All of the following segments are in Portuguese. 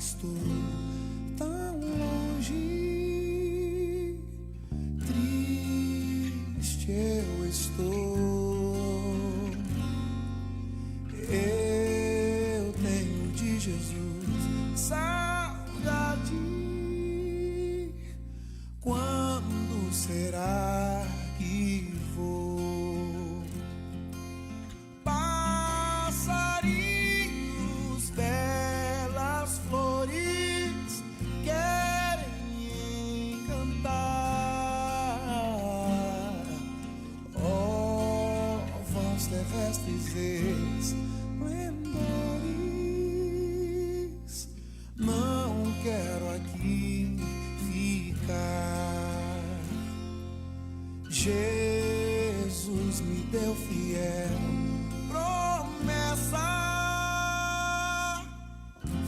estou tão longe, triste eu estou. Eu tenho de Jesus saudade. Quando será que vou? Passarinhos, belas flores querem encantar. Ovos terrestres esplendores, não quero aqui ficar. Jesus me deu fiel promessa,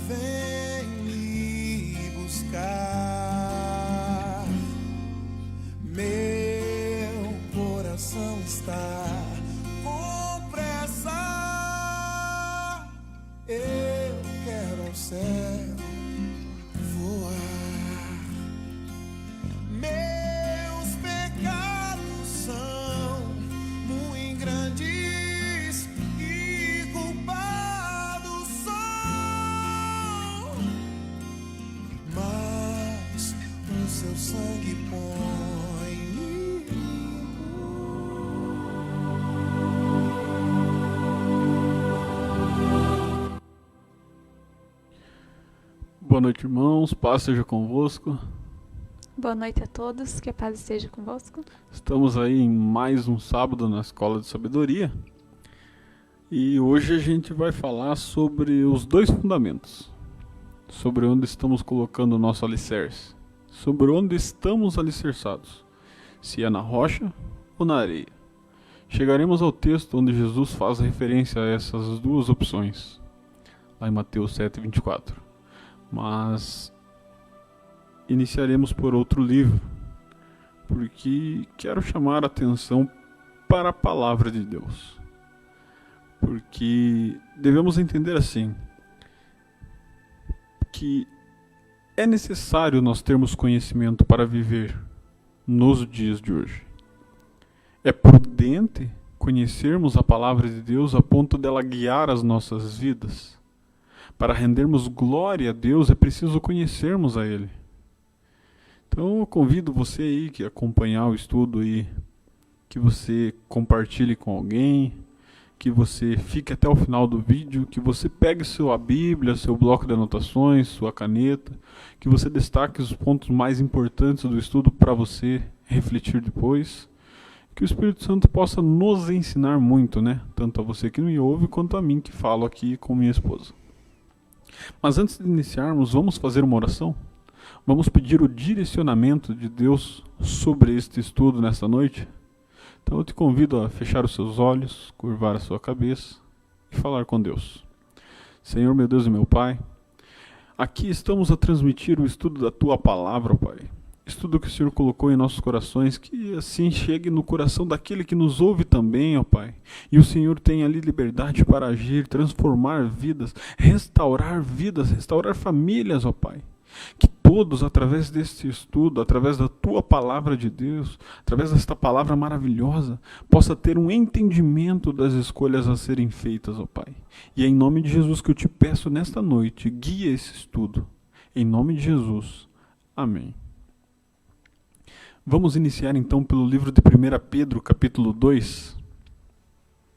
vem me buscar. Meu coração está com pressa, eu quero ao céu voar. Meus pecados são muito grandes e culpados sou, mas o seu sangue põe-me limpo. Boa noite, irmãos. Paz seja convosco. Boa noite a todos, que a paz esteja convosco. Estamos aí em mais um sábado na Escola de Sabedoria. E hoje a gente vai falar sobre os dois fundamentos. Sobre onde estamos colocando o nosso alicerce. Sobre onde estamos alicerçados. Se é na rocha ou na areia. Chegaremos ao texto onde Jesus faz referência a essas duas opções. Lá em Mateus 7:24. Mas iniciaremos por outro livro, porque quero chamar a atenção para a palavra de Deus. Porque devemos entender assim, que é necessário nós termos conhecimento para viver nos dias de hoje. É prudente conhecermos a palavra de Deus a ponto dela guiar as nossas vidas. Para rendermos glória a Deus é preciso conhecermos a Ele. Então eu convido você aí que acompanhar o estudo aí, que você compartilhe com alguém, que você fique até o final do vídeo, que você pegue sua Bíblia, seu bloco de anotações, sua caneta, que você destaque os pontos mais importantes do estudo para você refletir depois. Que o Espírito Santo possa nos ensinar muito, né? Tanto a você que me ouve, quanto a mim que falo aqui com minha esposa. Mas antes de iniciarmos, vamos fazer uma oração? Vamos pedir o direcionamento de Deus sobre este estudo nesta noite? Então eu te convido a fechar os seus olhos, curvar a sua cabeça e falar com Deus. Senhor, meu Deus e meu Pai, aqui estamos a transmitir o estudo da Tua Palavra, Pai. Estudo que o Senhor colocou em nossos corações, que assim chegue no coração daquele que nos ouve também, ó Pai. E o Senhor tem ali liberdade para agir, transformar vidas, restaurar famílias, ó Pai. Que todos, através deste estudo, através da Tua Palavra de Deus, através desta palavra maravilhosa, possa ter um entendimento das escolhas a serem feitas, ó Pai. E é em nome de Jesus que eu te peço nesta noite, guia esse estudo. Em nome de Jesus. Amém. Vamos iniciar então pelo livro de 1 Pedro, capítulo 2.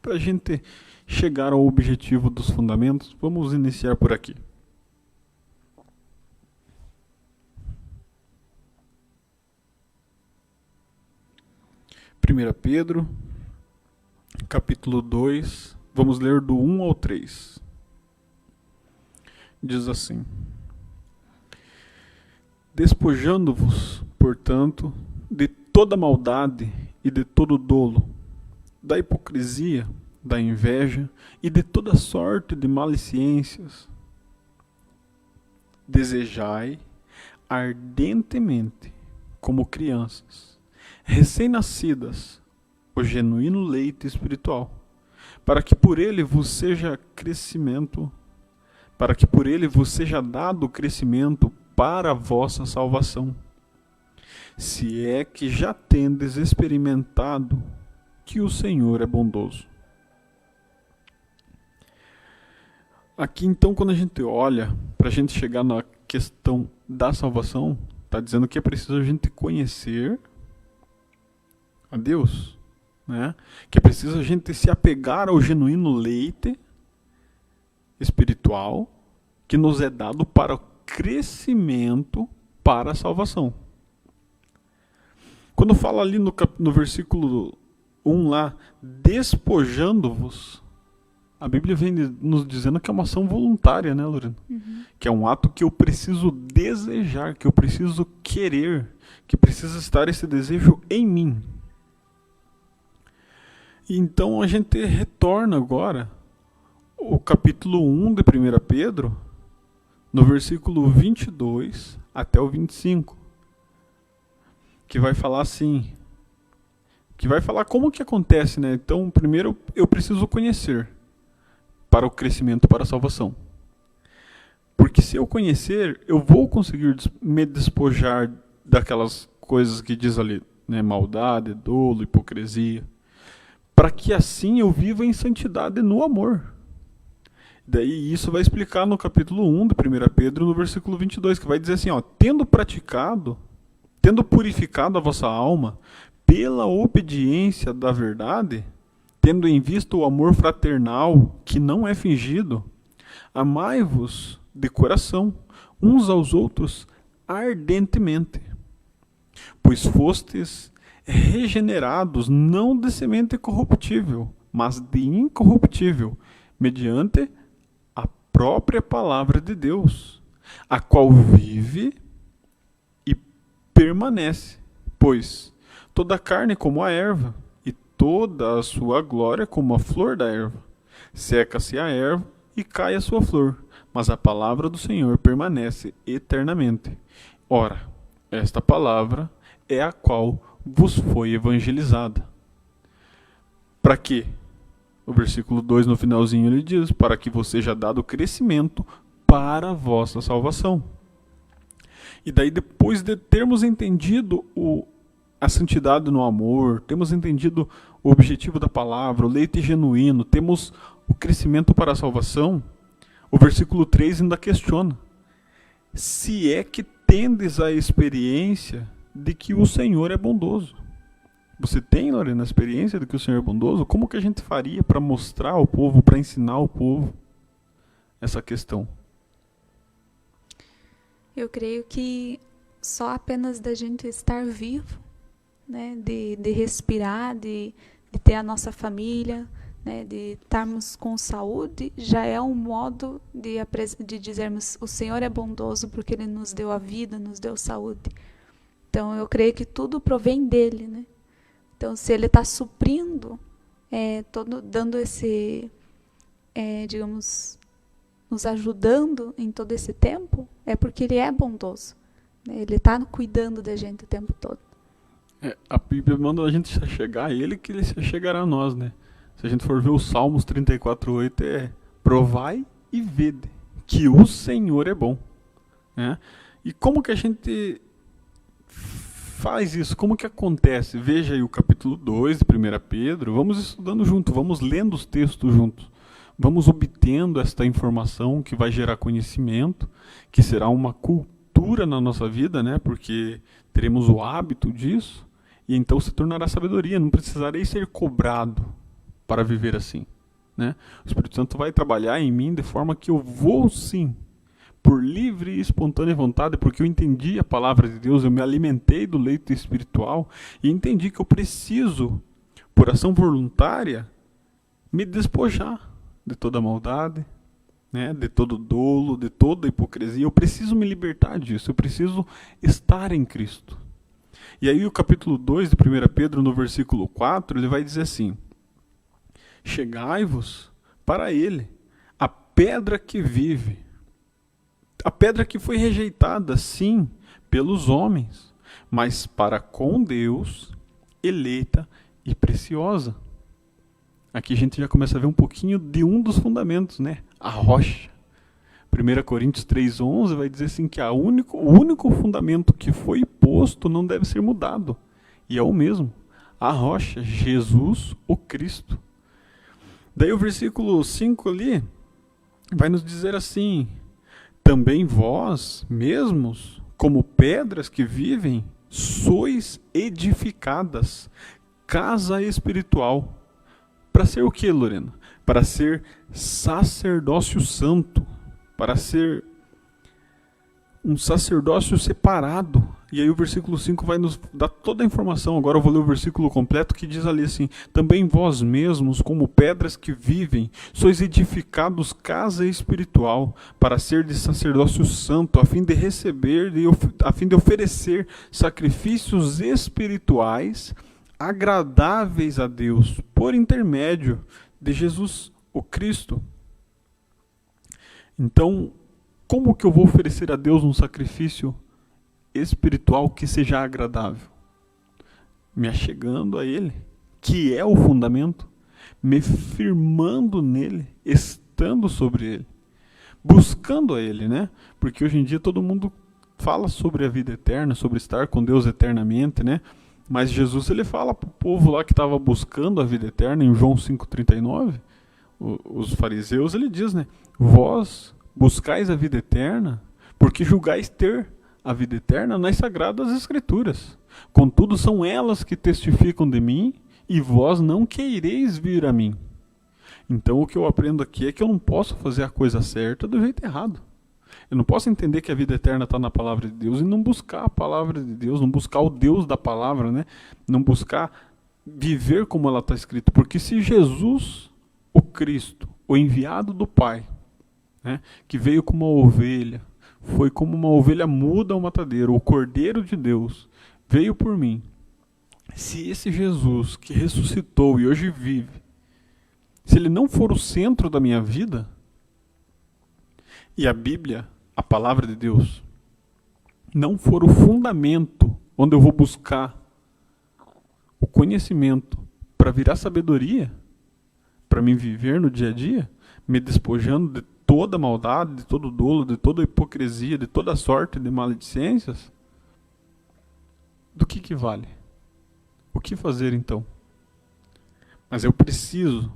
Para a gente chegar ao objetivo dos fundamentos, vamos iniciar por aqui. Primeira Pedro, capítulo 2, vamos ler do 1 ao 3. Diz assim: Despojando-vos, portanto, de toda maldade e de todo dolo, da hipocrisia, da inveja e de toda sorte de maledicências. Desejai ardentemente, como crianças, recém-nascidas, o genuíno leite espiritual, para que por ele vos seja crescimento para que por ele vos seja dado o crescimento para a vossa salvação, se é que já tendes experimentado que o Senhor é bondoso. Aqui então, quando a gente olha, para a gente chegar na questão da salvação, está dizendo que é preciso a gente conhecer a Deus, né? Que é preciso a gente se apegar ao genuíno leite espiritual que nos é dado para o crescimento para a salvação. Quando fala ali no versículo 1 lá, despojando-vos, a Bíblia vem nos dizendo que é uma ação voluntária, né, Lorena? Que é um ato que eu preciso desejar, que eu preciso querer, que precisa estar esse desejo em mim. E então a gente retorna agora o capítulo 1 de 1 Pedro, no versículo 22 até o 25, que vai falar assim, que vai falar como que acontece, né? Então, primeiro eu preciso conhecer para o crescimento, para a salvação. Porque se eu conhecer, eu vou conseguir me despojar daquelas coisas que diz ali, né? Maldade, dolo, hipocrisia, para que assim eu viva em santidade no amor. Daí isso vai explicar no capítulo 1 de 1 Pedro, no versículo 22, que vai dizer assim, ó, tendo purificado a vossa alma pela obediência da verdade, tendo em vista o amor fraternal que não é fingido, amai-vos de coração uns aos outros ardentemente, pois fostes regenerados não de semente corruptível, mas de incorruptível, mediante a própria palavra de Deus, a qual vive e permanece, pois toda a carne é como a erva, e toda a sua glória como a flor da erva. Seca-se a erva e cai a sua flor, mas a palavra do Senhor permanece eternamente. Ora, esta palavra é a qual vos foi evangelizada. Para quê? O versículo 2 no finalzinho ele diz, para que vos seja dado crescimento para a vossa salvação. E daí depois de termos entendido a santidade no amor, temos entendido o objetivo da palavra, o leite genuíno, temos o crescimento para a salvação, o versículo 3 ainda questiona, se é que tendes a experiência de que o Senhor é bondoso. Você tem, Lorena, a experiência de que o Senhor é bondoso? Como que a gente faria para mostrar ao povo, para ensinar ao povo essa questão? Eu creio que só apenas da gente estar vivo, né, de respirar, de ter a nossa família, né, de estarmos com saúde, já é um modo de dizermos o Senhor é bondoso porque Ele nos deu a vida, nos deu saúde. Então eu creio que tudo provém dele, né? Então se Ele está suprindo, dando esse, digamos, nos ajudando em todo esse tempo, é porque Ele é bondoso, né? Ele está cuidando da gente o tempo todo. A Bíblia manda a gente chegar a Ele, que Ele chegará a nós, né? Se a gente for ver os Salmos 34:8, provai e vede que o Senhor é bom, né? E como que a gente faz isso? Como que acontece? Veja aí o capítulo 2 de 1 Pedro, vamos estudando junto, vamos lendo os textos juntos, vamos obtendo esta informação que vai gerar conhecimento, que será uma cultura na nossa vida, né? Porque teremos o hábito disso, e então se tornará sabedoria, não precisarei ser cobrado para viver assim, né? O Espírito Santo vai trabalhar em mim de forma que eu vou sim, por livre e espontânea vontade, porque eu entendi a palavra de Deus, eu me alimentei do leite espiritual e entendi que eu preciso, por ação voluntária, me despojar de toda maldade, né, de todo dolo, de toda hipocrisia. Eu preciso me libertar disso, eu preciso estar em Cristo. E aí o capítulo 2 de 1 Pedro, no versículo 4, ele vai dizer assim, chegai-vos para ele, a pedra que vive, a pedra que foi rejeitada, sim, pelos homens, mas para com Deus, eleita e preciosa. Aqui a gente já começa a ver um pouquinho de um dos fundamentos, né? A rocha. 1 Coríntios 3,11 vai dizer assim que o único fundamento que foi posto não deve ser mudado. E é o mesmo. A rocha, Jesus, o Cristo. Daí o versículo 5 ali vai nos dizer assim: também vós mesmos, como pedras que vivem, sois edificadas, casa espiritual. Para ser o que, Lorena? Para ser sacerdócio santo, para ser um sacerdócio separado. E aí o versículo 5 vai nos dar toda a informação. Agora eu vou ler o versículo completo que diz ali assim: também vós mesmos, como pedras que vivem, sois edificados casa espiritual, para ser de sacerdócio santo, a fim de receber, a fim de oferecer sacrifícios espirituais agradáveis a Deus, por intermédio de Jesus, o Cristo. Então, como que eu vou oferecer a Deus um sacrifício espiritual que seja agradável? Me achegando a Ele, que é o fundamento, me firmando nele, estando sobre Ele, buscando a Ele, né? Porque hoje em dia todo mundo fala sobre a vida eterna, sobre estar com Deus eternamente, né? Mas Jesus, ele fala para o povo lá que estava buscando a vida eterna, em João 5,39, os fariseus, ele diz, né? Vós buscais a vida eterna, porque julgais ter a vida eterna nas sagradas escrituras. Contudo, são elas que testificam de mim, e vós não queireis vir a mim. Então, o que eu aprendo aqui é que eu não posso fazer a coisa certa do jeito errado. Eu não posso entender que a vida eterna está na palavra de Deus e não buscar a palavra de Deus, não buscar o Deus da palavra, né? Não buscar viver como ela está escrita. Porque se Jesus, o Cristo, o enviado do Pai, né, que veio como uma ovelha, foi como uma ovelha muda ao matadeiro, o Cordeiro de Deus, veio por mim. Se esse Jesus que ressuscitou e hoje vive, se ele não for o centro da minha vida, e a Bíblia, a palavra de Deus, não for o fundamento onde eu vou buscar o conhecimento para virar sabedoria, para mim viver no dia a dia, me despojando de toda maldade, de todo dolo, de toda hipocrisia, de toda sorte de maledicências, do que vale? O que fazer então? Mas eu preciso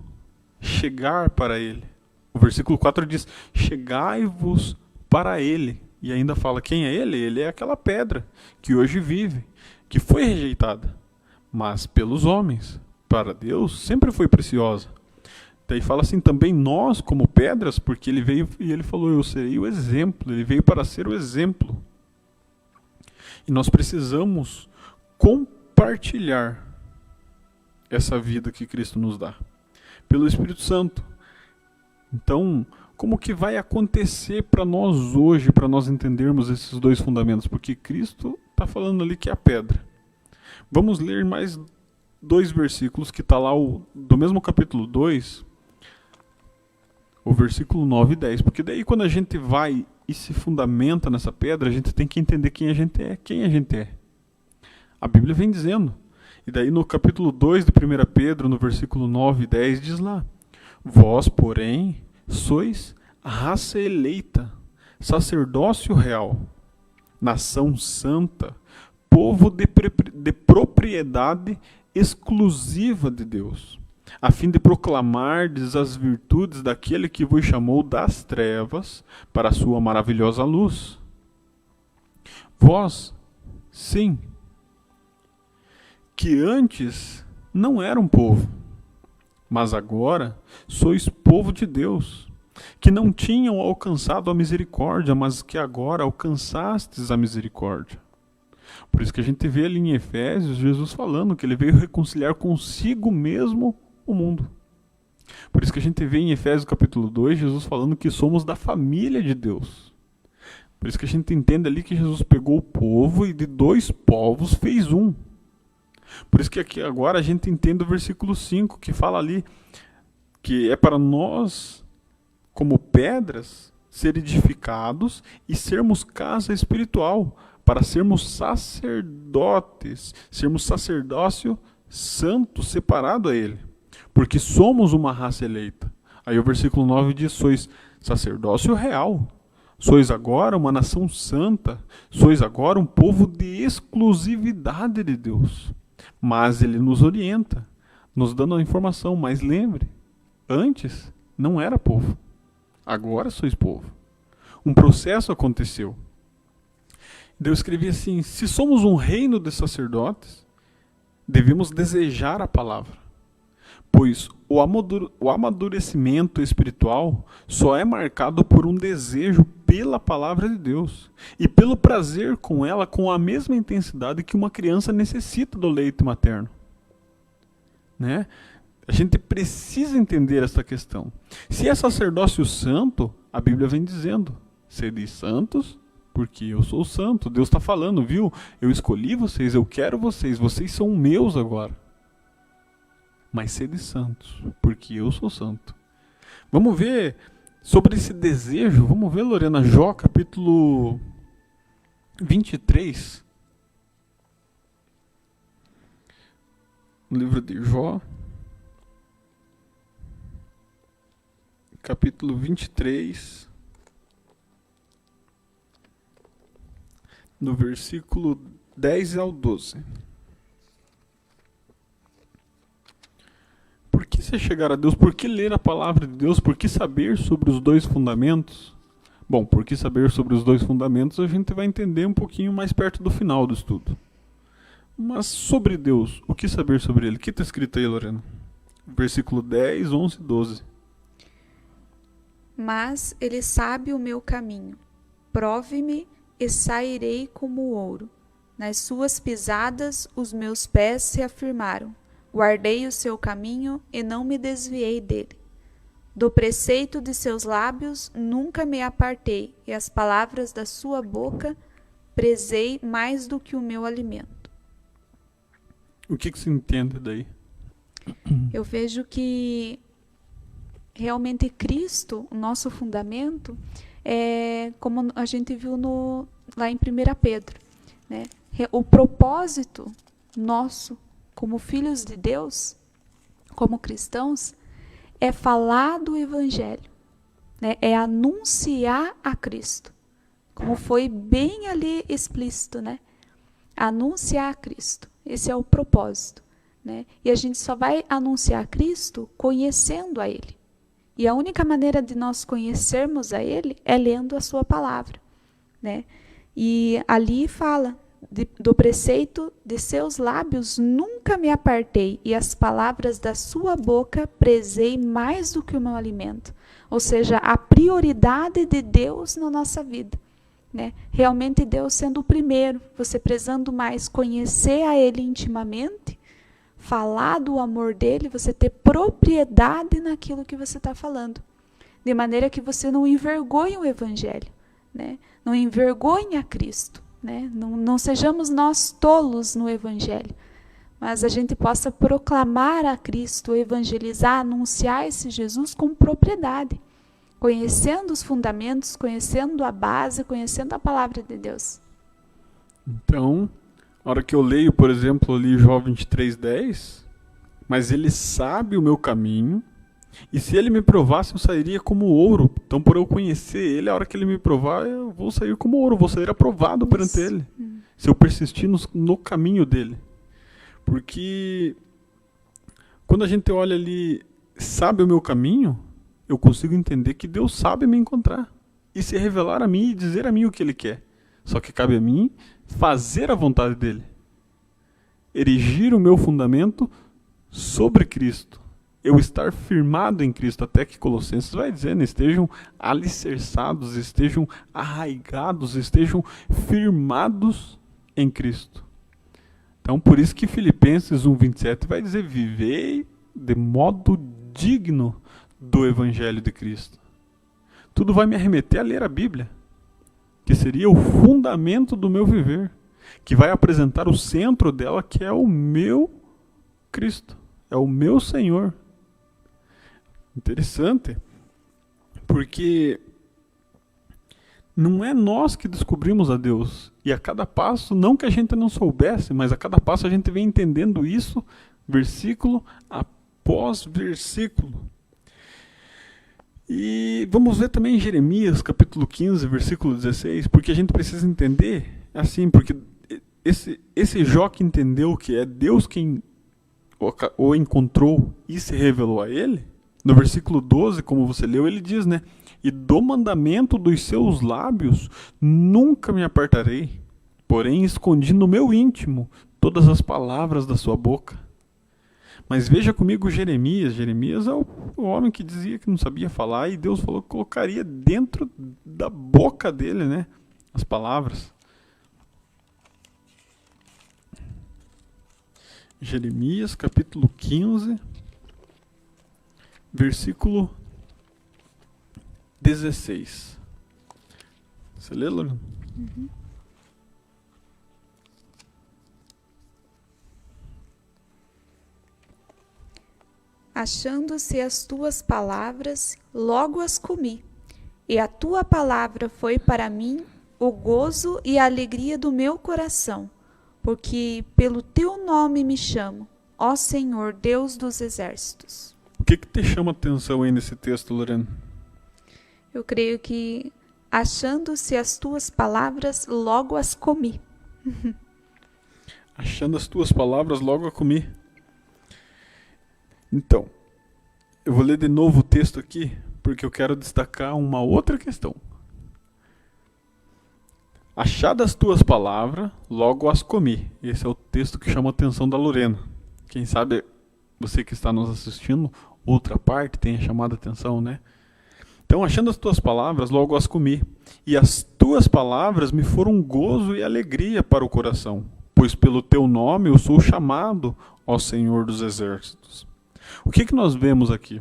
chegar para Ele. O versículo 4 diz: chegai-vos para Ele. E ainda fala, quem é Ele? Ele é aquela pedra que hoje vive, que foi rejeitada, mas pelos homens, para Deus, sempre foi preciosa. Daí fala assim, também nós como pedras, porque ele veio e ele falou, eu serei o exemplo, ele veio para ser o exemplo. E nós precisamos compartilhar essa vida que Cristo nos dá, pelo Espírito Santo. Então, como que vai acontecer para nós hoje, para nós entendermos esses dois fundamentos? Porque Cristo está falando ali que é a pedra. Vamos ler mais 2 versículos que está lá do mesmo capítulo 2, o versículo 9 e 10. Porque daí quando a gente vai e se fundamenta nessa pedra, a gente tem que entender quem a gente é. Quem a gente é? A Bíblia vem dizendo. E daí no capítulo 2 de 1 Pedro, no versículo 9 e 10, diz lá: vós, porém, sois raça eleita, sacerdócio real, nação santa, povo de propriedade exclusiva de Deus, a fim de proclamardes as virtudes daquele que vos chamou das trevas para a sua maravilhosa luz. Vós, sim, que antes não eram povo, mas agora sois povo de Deus, que não tinham alcançado a misericórdia, mas que agora alcançastes a misericórdia. Por isso que a gente vê ali em Efésios, Jesus falando que ele veio reconciliar consigo mesmo o mundo. Por isso que a gente vê em Efésios capítulo 2, Jesus falando que somos da família de Deus. Por isso que a gente entende ali que Jesus pegou o povo e de 2 povos fez um. Por isso que aqui agora a gente entende o versículo 5, que fala ali que é para nós, como pedras, ser edificados e sermos casa espiritual, para sermos sacerdotes, sermos sacerdócio santo, separado a Ele, porque somos uma raça eleita. Aí o versículo 9 diz, sois sacerdócio real, Sois agora uma nação santa, sois agora um povo de exclusividade de Deus. Mas ele nos orienta, nos dando a informação, mas lembre, antes não era povo, agora sois povo. Um processo aconteceu. Deus escrevia assim: se somos um reino de sacerdotes, devemos desejar a palavra, pois o amadurecimento espiritual só é marcado por um desejo pela palavra de Deus e pelo prazer com ela com a mesma intensidade que uma criança necessita do leite materno. Né? A gente precisa entender essa questão. Se é sacerdócio santo, a Bíblia vem dizendo: sede santos, porque eu sou santo. Deus está falando, viu? Eu escolhi vocês, eu quero vocês, vocês são meus agora. Mas sede santos, porque eu sou santo. Vamos ver sobre esse desejo. Vamos ver, Lorena, Jó, capítulo 23. O livro de Jó, capítulo 23, no versículo 10 ao 12. Por que se chegar a Deus? Por que ler a palavra de Deus? Por que saber sobre os dois fundamentos? Bom, por que saber sobre os dois fundamentos a gente vai entender um pouquinho mais perto do final do estudo. Mas sobre Deus, o que saber sobre Ele? O que está escrito aí, Lorena? Versículo 10, 11 e 12. Mas Ele sabe o meu caminho. Prove-me e sairei como ouro. Nas suas pisadas os meus pés se afirmaram. Guardei o seu caminho e não me desviei dele. Do preceito de seus lábios nunca me apartei, e as palavras da sua boca prezei mais do que o meu alimento. O que se entende daí? Eu vejo que realmente Cristo, o nosso fundamento, é como a gente viu lá em 1 Pedro, né? O propósito nosso como filhos de Deus, como cristãos, é falar do Evangelho, né? É anunciar a Cristo, como foi bem ali explícito, né? Anunciar a Cristo, esse é o propósito, né? E a gente só vai anunciar a Cristo conhecendo a Ele. E a única maneira de nós conhecermos a Ele é lendo a sua palavra, né? E ali fala: do preceito de seus lábios nunca me apartei, e as palavras da sua boca prezei mais do que o meu alimento. Ou seja, a prioridade de Deus na nossa vida, né? Realmente Deus sendo o primeiro, você prezando mais conhecer a Ele intimamente, falar do amor dele, você ter propriedade naquilo que você está falando, de maneira que você não envergonhe o Evangelho, né? Não envergonhe a Cristo, né? Não sejamos nós tolos no Evangelho, mas a gente possa proclamar a Cristo, evangelizar, anunciar esse Jesus com propriedade, conhecendo os fundamentos, conhecendo a base, conhecendo a palavra de Deus. Então, na hora que eu leio, por exemplo, ali Jó 23:10, mas ele sabe o meu caminho, e se ele me provasse, eu sairia como ouro. Então, por eu conhecer ele, a hora que ele me provar, eu vou sair como ouro, vou sair aprovado perante ele. Se eu persistir no caminho dele. Porque quando a gente olha ali, sabe o meu caminho, eu consigo entender que Deus sabe me encontrar e se revelar a mim e dizer a mim o que ele quer. Só que cabe a mim fazer a vontade dele. Erigir o meu fundamento sobre Cristo. Eu estar firmado em Cristo, até que Colossenses vai dizer, né? Estejam alicerçados, estejam arraigados, estejam firmados em Cristo. Então, por isso que Filipenses 1:27 vai dizer: vivei de modo digno do Evangelho de Cristo. Tudo vai me arremeter a ler a Bíblia, que seria o fundamento do meu viver, que vai apresentar o centro dela, que é o meu Cristo, é o meu Senhor. Interessante, porque não é nós que descobrimos a Deus, e a cada passo, não que a gente não soubesse, mas a cada passo a gente vem entendendo isso, versículo após versículo. E vamos ver também em Jeremias, capítulo 15, versículo 16, porque a gente precisa entender, assim, porque esse Jó que entendeu que é Deus quem o encontrou e se revelou a ele, no versículo 12, como você leu, ele diz, né? E do mandamento dos seus lábios nunca me apartarei, porém escondi no meu íntimo todas as palavras da sua boca. Mas veja comigo Jeremias. Jeremias é o homem que dizia que não sabia falar e Deus falou que colocaria dentro da boca dele, né, as palavras. Jeremias capítulo 15, versículo 16. Você lê, Lorena? Uhum. Achando-se as tuas palavras, logo as comi, e a tua palavra foi para mim o gozo e a alegria do meu coração, porque pelo teu nome me chamo, ó Senhor, Deus dos exércitos. O que te chama a atenção aí nesse texto, Lorena? Eu creio que, achando-se as tuas palavras, logo as comi. Achando as tuas palavras, logo a comi. Então, eu vou ler de novo o texto aqui, porque eu quero destacar uma outra questão. Achadas as tuas palavras, logo as comi. Esse é o texto que chama a atenção da Lorena. Quem sabe você que está nos assistindo, outra parte tenha chamado a atenção, né? Então, achando as tuas palavras, logo as comi. E as tuas palavras me foram gozo e alegria para o coração, pois pelo teu nome eu sou chamado, ó Senhor dos exércitos. O que nós vemos aqui?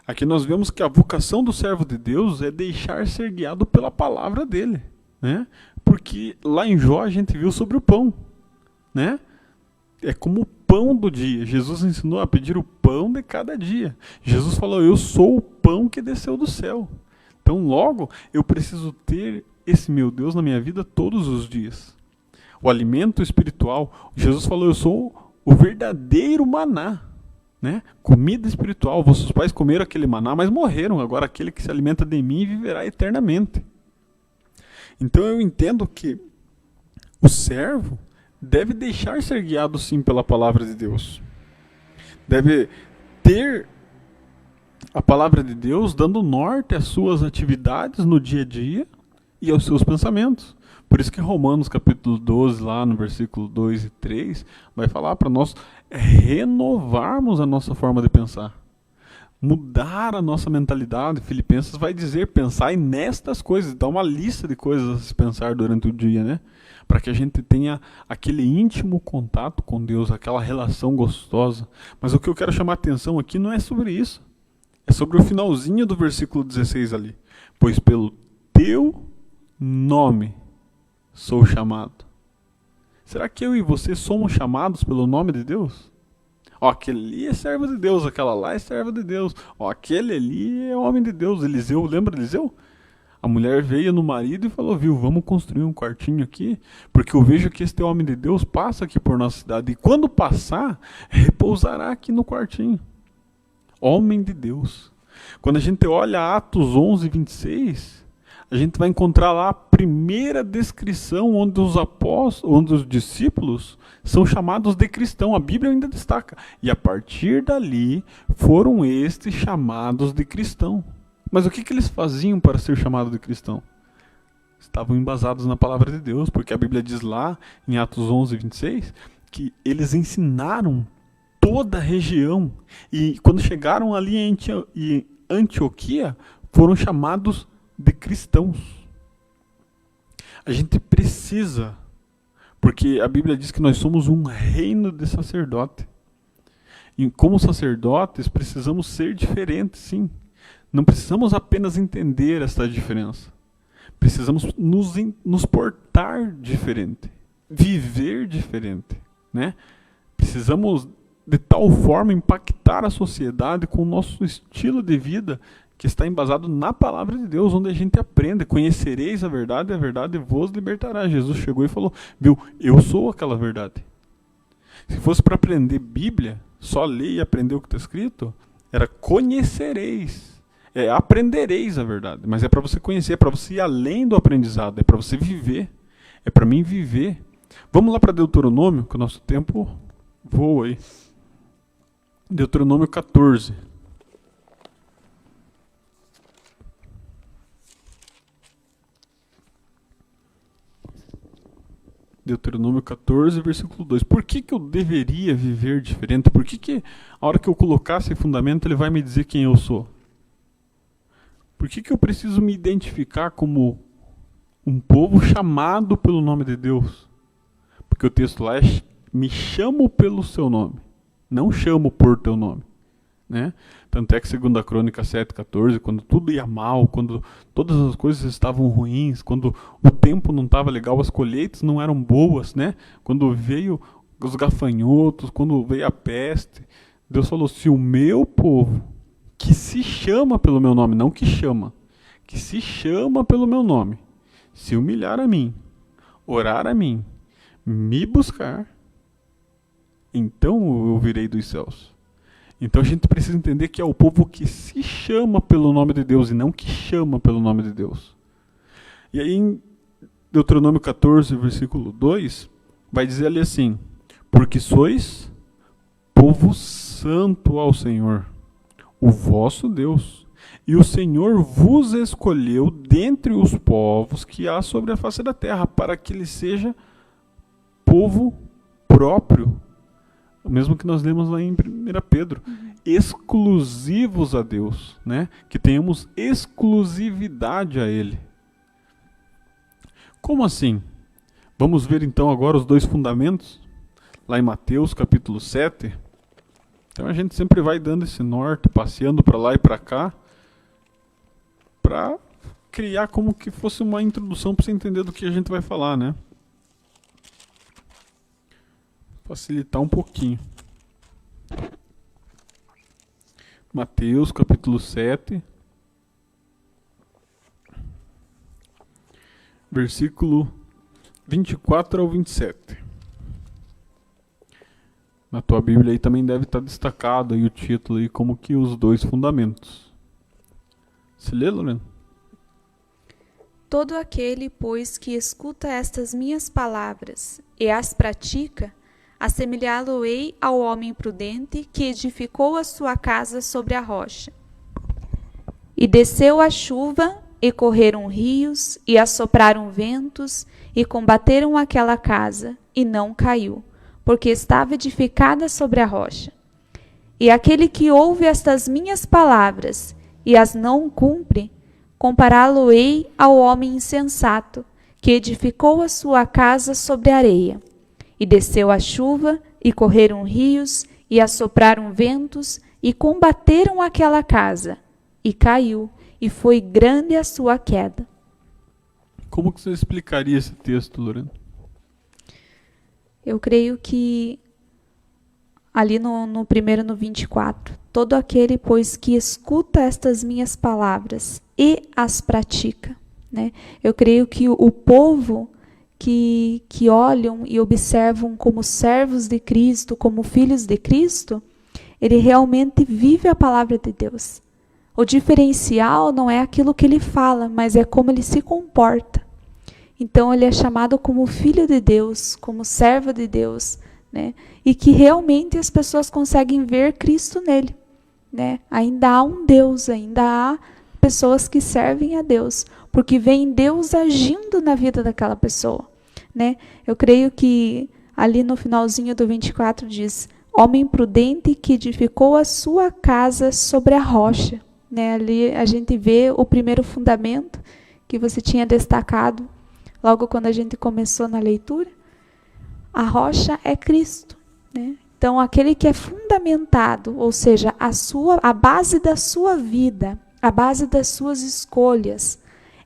Aqui nós vemos que a vocação do servo de Deus é deixar ser guiado pela palavra dele, né? Porque lá em Jó a gente viu sobre o pão, né? É como o pão do dia. Jesus ensinou a pedir o pão de cada dia. Jesus falou, eu sou o pão que desceu do céu. Então logo eu preciso ter esse meu Deus na minha vida todos os dias. O alimento espiritual, Jesus falou, eu sou o verdadeiro maná. Né? Comida espiritual, vossos pais comeram aquele maná, mas morreram. Agora aquele que se alimenta de mim viverá eternamente. Então eu entendo que o servo deve deixar ser guiado sim pela palavra de Deus. Deve ter a palavra de Deus dando norte às suas atividades no dia a dia e aos seus pensamentos. Por isso que Romanos capítulo 12, lá no versículo 2 e 3, vai falar para nós renovarmos a nossa forma de pensar. Mudar a nossa mentalidade. Filipenses vai dizer, pensai nestas coisas, dá uma lista de coisas a se pensar durante o dia, né? Para que a gente tenha aquele íntimo contato com Deus, aquela relação gostosa. Mas o que eu quero chamar a atenção aqui não é sobre isso. É sobre o finalzinho do versículo 16 ali. Pois pelo teu nome sou chamado. Será que eu e você somos chamados pelo nome de Deus? Ó, aquele ali é servo de Deus, aquela lá é serva de Deus. Ó, aquele ali é homem de Deus. Eliseu, lembra de Eliseu? A mulher veio no marido e falou, viu, vamos construir um quartinho aqui, porque eu vejo que este homem de Deus passa aqui por nossa cidade. E quando passar, repousará aqui no quartinho. Homem de Deus. Quando a gente olha Atos 11, 26... a gente vai encontrar lá a primeira descrição onde os apóstolos, onde os discípulos são chamados de cristão. A Bíblia ainda destaca. E a partir dali foram estes chamados de cristão. Mas o que eles faziam para ser chamados de cristão? Estavam embasados na palavra de Deus, porque a Bíblia diz lá em Atos 11, 26, que eles ensinaram toda a região. E quando chegaram ali em Antioquia, foram chamados de cristãos. A gente precisa, porque a Bíblia diz que nós somos um reino de sacerdote. E como sacerdotes precisamos ser diferentes, sim. Não precisamos apenas entender essa diferença. Precisamos nos portar diferente, viver diferente, né? Precisamos de tal forma impactar a sociedade com o nosso estilo de vida que está embasado na palavra de Deus, onde a gente aprende, conhecereis a verdade vos libertará. Jesus chegou e falou, viu, eu sou aquela verdade. Se fosse para aprender Bíblia, só ler e aprender o que está escrito, era conhecereis. Aprendereis a verdade, mas é para você conhecer, é para você ir além do aprendizado, é para você viver, é para mim viver. Vamos lá para Deuteronômio, que o nosso tempo voa aí. Deuteronômio 14. Deuteronômio 14, versículo 2. Por que eu deveria viver diferente? Por que a hora que eu colocar esse fundamento ele vai me dizer quem eu sou? Por que eu preciso me identificar como um povo chamado pelo nome de Deus? Porque o texto lá é: me chamo pelo seu nome, não chamo por teu nome. Né? Tanto é que 2 Crônica 7,14, quando tudo ia mal, quando todas as coisas estavam ruins, quando o tempo não estava legal, as colheitas não eram boas, né? Quando veio os gafanhotos, quando veio a peste, Deus falou: se o meu povo, que se chama pelo meu nome, não que chama, que se chama pelo meu nome, se humilhar a mim, orar a mim, me buscar, então eu virei dos céus. Então a gente precisa entender que é o povo que se chama pelo nome de Deus e não que chama pelo nome de Deus. E aí em Deuteronômio 14, versículo 2, vai dizer ali assim: porque sois povo santo ao Senhor, o vosso Deus, e o Senhor vos escolheu dentre os povos que há sobre a face da terra, para que ele seja povo próprio. O mesmo que nós lemos lá em 1 Pedro. Exclusivos a Deus, né? Que tenhamos exclusividade a Ele. Como assim? Vamos ver então agora os dois fundamentos, lá em Mateus capítulo 7. Então a gente sempre vai dando esse norte, passeando para lá e para cá, para criar como que fosse uma introdução para você entender do que a gente vai falar, né? Facilitar um pouquinho. Mateus capítulo 7, versículo 24 ao 27. Na tua Bíblia aí também deve estar destacado aí o título aí como que os dois fundamentos. Se lê, Lorena? Todo aquele, pois, que escuta estas minhas palavras e as pratica, assemelhá-lo-ei ao homem prudente que edificou a sua casa sobre a rocha. E desceu a chuva, e correram rios, e assopraram ventos, e combateram aquela casa, e não caiu, porque estava edificada sobre a rocha. E aquele que ouve estas minhas palavras, e as não cumpre, compará-lo-ei ao homem insensato, que edificou a sua casa sobre a areia. E desceu a chuva, e correram rios, e assopraram ventos, e combateram aquela casa, e caiu, e foi grande a sua queda. Como que você explicaria esse texto, Lorena? Eu creio que ali no primeiro, no 24, todo aquele, pois, que escuta estas minhas palavras e as pratica, né? Eu creio que o povo que olham e observam como servos de Cristo, como filhos de Cristo, ele realmente vive a palavra de Deus. O diferencial não é aquilo que ele fala, mas é como ele se comporta. Então ele é chamado como filho de Deus, como servo de Deus, né? E que realmente as pessoas conseguem ver Cristo nele, né? Ainda há um Deus, ainda há pessoas que servem a Deus, porque vem Deus agindo na vida daquela pessoa, né? Eu creio que ali no finalzinho do 24 diz: homem prudente que edificou a sua casa sobre a rocha, né? Ali a gente vê o primeiro fundamento que você tinha destacado logo quando a gente começou na leitura. A rocha é Cristo, né? Então aquele que é fundamentado, ou seja, a base da sua vida, a base das suas escolhas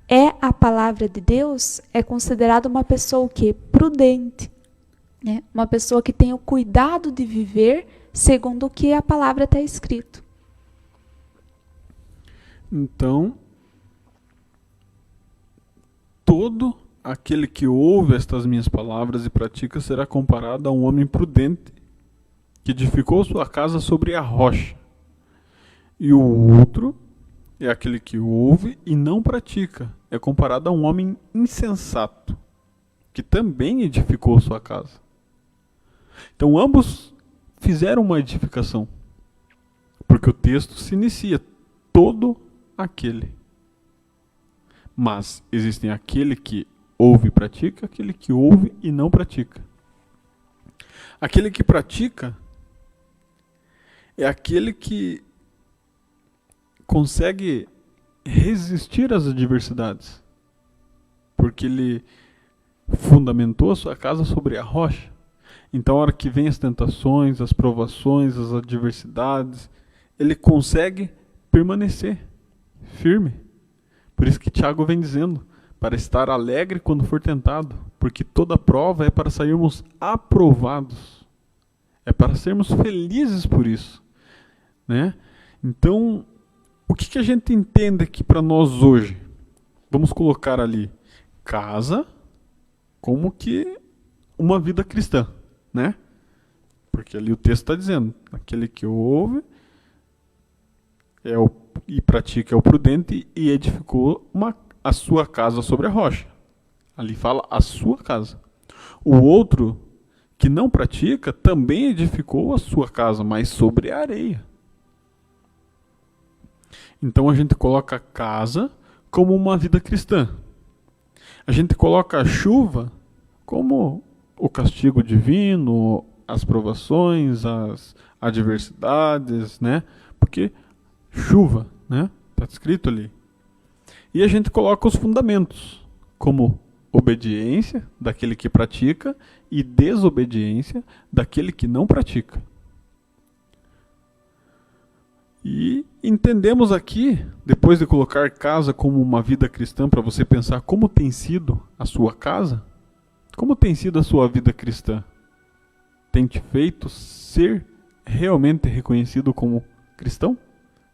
é a palavra de Deus, é considerado uma pessoa o quê? Prudente, né? Uma pessoa que tem o cuidado de viver segundo o que a palavra está escrito. Então, todo aquele que ouve estas minhas palavras e pratica será comparado a um homem prudente que edificou sua casa sobre a rocha. E o outro é aquele que ouve e não pratica. É comparado a um homem insensato, que também edificou sua casa. Então ambos fizeram uma edificação, porque o texto se inicia, todo aquele. Mas existem aquele que ouve e pratica, aquele que ouve e não pratica. Aquele que pratica é aquele que consegue resistir às adversidades, porque ele fundamentou a sua casa sobre a rocha. Então, a hora que vem as tentações, as provações, as adversidades, ele consegue permanecer firme. Por isso que Tiago vem dizendo, para estar alegre quando for tentado, porque toda prova é para sairmos aprovados. É para sermos felizes por isso, né? Então, o que a gente entende aqui para nós hoje? Vamos colocar ali casa como que uma vida cristã, né? Porque ali o texto está dizendo, aquele que ouve e pratica é o prudente e edificou a sua casa sobre a rocha. Ali fala a sua casa. O outro que não pratica também edificou a sua casa, mas sobre a areia. Então a gente coloca a casa como uma vida cristã. A gente coloca a chuva como o castigo divino, as provações, as adversidades, né? Porque chuva, né? Está escrito ali. E a gente coloca os fundamentos, como obediência daquele que pratica e desobediência daquele que não pratica. E entendemos aqui, depois de colocar casa como uma vida cristã, para você pensar como tem sido a sua casa, como tem sido a sua vida cristã. Tem te feito ser realmente reconhecido como cristão?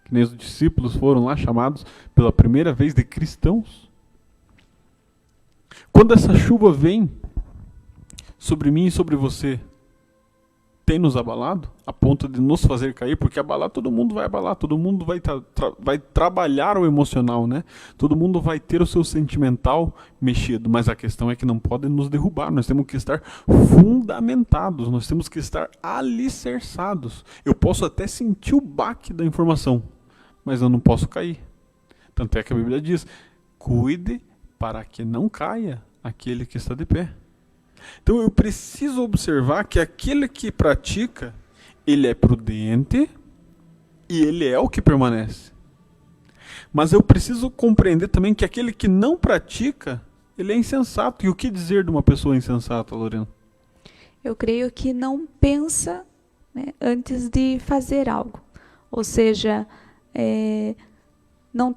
Que nem os discípulos foram lá chamados pela primeira vez de cristãos. Quando essa chuva vem sobre mim e sobre você, tem nos abalado a ponto de nos fazer cair? Porque abalar, todo mundo vai abalar, todo mundo vai trabalhar o emocional, né? Todo mundo vai ter o seu sentimental mexido, mas a questão é que não pode nos derrubar. Nós temos que estar fundamentados, nós temos que estar alicerçados. Eu posso até sentir o baque da informação, mas eu não posso cair. Tanto é que a Bíblia diz, cuide para que não caia aquele que está de pé. Então eu preciso observar que aquele que pratica, ele é prudente e ele é o que permanece. Mas eu preciso compreender também que aquele que não pratica, ele é insensato. E o que dizer de uma pessoa insensata, Lorena? Eu creio que não pensa, né, antes de fazer algo. Ou seja, não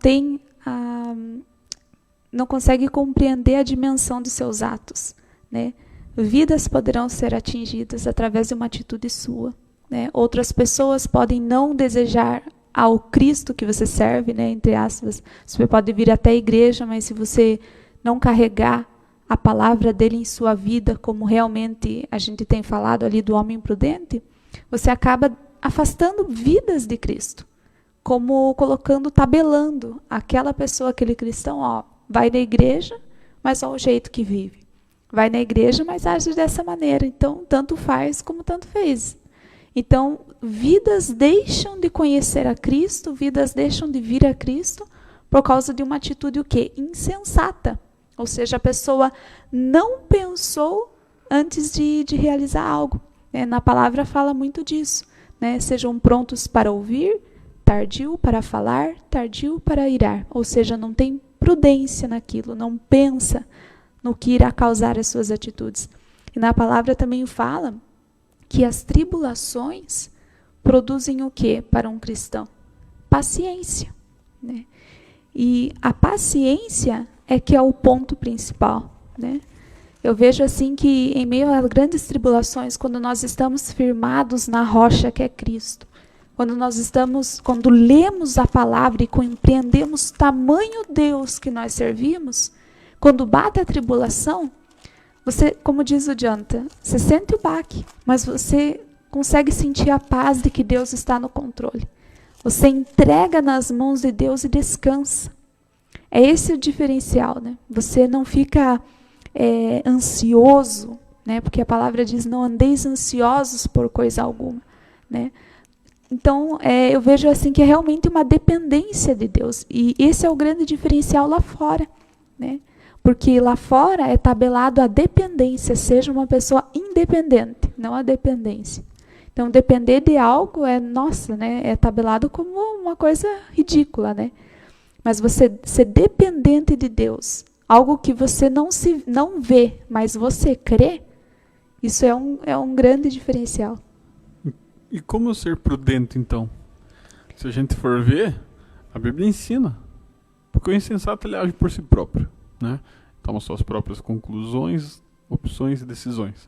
consegue compreender a dimensão de seus atos, né? Vidas poderão ser atingidas através de uma atitude sua, né? Outras pessoas podem não desejar ao Cristo que você serve, né? Entre aspas, você pode vir até a igreja, mas se você não carregar a palavra dele em sua vida, como realmente a gente tem falado ali do homem prudente, você acaba afastando vidas de Cristo, como colocando, tabelando aquela pessoa, aquele cristão, ó, vai na igreja, mas olha o jeito que vive. Vai na igreja, mas age dessa maneira. Então, tanto faz como tanto fez. Então, vidas deixam de conhecer a Cristo, vidas deixam de vir a Cristo por causa de uma atitude o quê? Insensata. Ou seja, a pessoa não pensou antes de realizar algo. Na palavra fala muito disso, né? Sejam prontos para ouvir, tardio para falar, tardio para irar. Ou seja, não tem prudência naquilo, não pensa no que irá causar as suas atitudes. E na palavra também fala que as tribulações produzem o quê para um cristão? Paciência, né? E a paciência é que é o ponto principal, né? Eu vejo assim que em meio a grandes tribulações, quando nós estamos firmados na rocha que é Cristo, quando lemos a palavra e compreendemos o tamanho Deus que nós servimos, quando bate a tribulação, você, como diz o Janta, você sente o baque, mas você consegue sentir a paz de que Deus está no controle. Você entrega nas mãos de Deus e descansa. É esse o diferencial, né? Você não fica ansioso, né? Porque a palavra diz, não andeis ansiosos por coisa alguma, né? Então, eu vejo assim que é realmente uma dependência de Deus. E esse é o grande diferencial lá fora, né? Porque lá fora é tabelado a dependência, seja uma pessoa independente, não a dependência. Então, depender de algo é tabelado como uma coisa ridícula, né? Mas você ser dependente de Deus, algo que você não vê, mas você crê, isso é um grande diferencial. E como ser prudente, então? Se a gente for ver, a Bíblia ensina. Porque o insensato ele age por si próprio, né? Toma suas próprias conclusões, opções e decisões.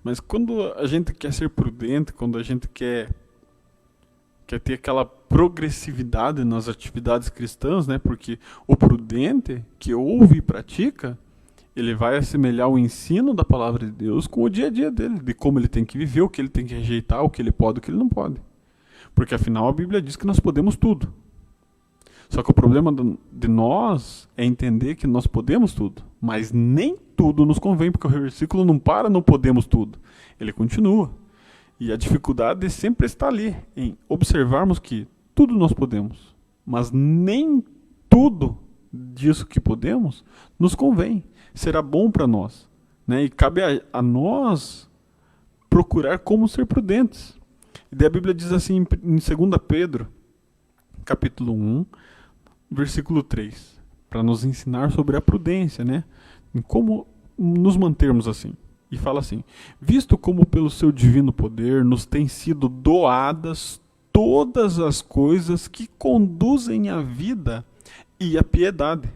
Mas quando a gente quer ser prudente, quando a gente quer ter aquela progressividade nas atividades cristãs, né? Porque o prudente que ouve e pratica, ele vai assemelhar o ensino da palavra de Deus com o dia a dia dele, de como ele tem que viver, o que ele tem que rejeitar, o que ele pode, o que ele não pode. Porque afinal a Bíblia diz que nós podemos tudo. Só que o problema de nós é entender que nós podemos tudo, mas nem tudo nos convém, porque o versículo não para, não podemos tudo. Ele continua. E a dificuldade sempre está ali, em observarmos que tudo nós podemos, mas nem tudo disso que podemos nos convém, será bom para nós, né? E cabe a nós procurar como ser prudentes. E daí a Bíblia diz assim em 2 Pedro, capítulo 1, versículo 3, para nos ensinar sobre a prudência, né? Em como nos mantermos assim. E fala assim: visto como pelo seu divino poder nos têm sido doadas todas as coisas que conduzem à vida e à piedade.